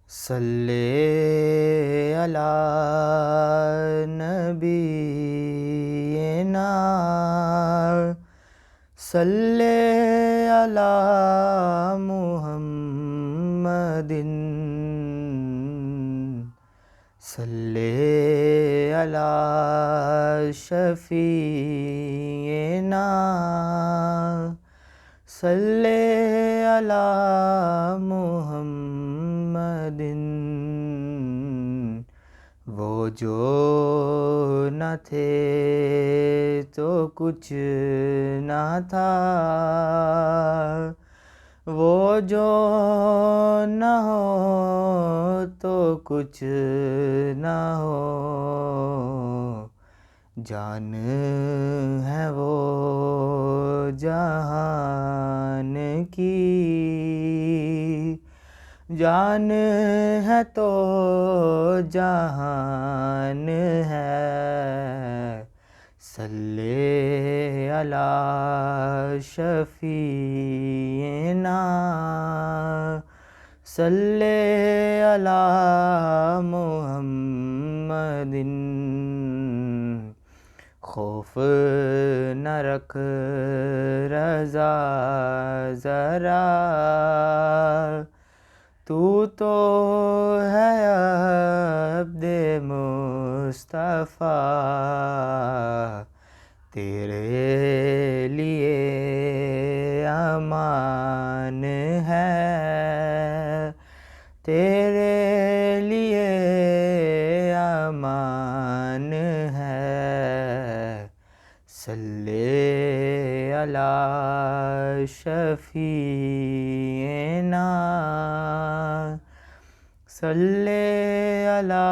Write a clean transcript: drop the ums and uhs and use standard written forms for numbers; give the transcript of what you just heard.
صلی علی نبینا، صلی علی محمد، صلی علی شفیعنا، صلی علی محمد۔ وہ جو نہ تھے تو کچھ نہ تھا، وہ جو نہ ہو تو کچھ نہ ہو، جان ہے وہ جہان کی، جان ہے تو جہان ہے۔ صلی علی شفیعنا، صلی علی محمد۔ خوف نہ رکھ رضا ذرا، تو ہے عبد مصطفیٰ، تیرے لیے امان ہے، تیرے لیے امان ہے۔ صلی علی شفیعنا، صلی علی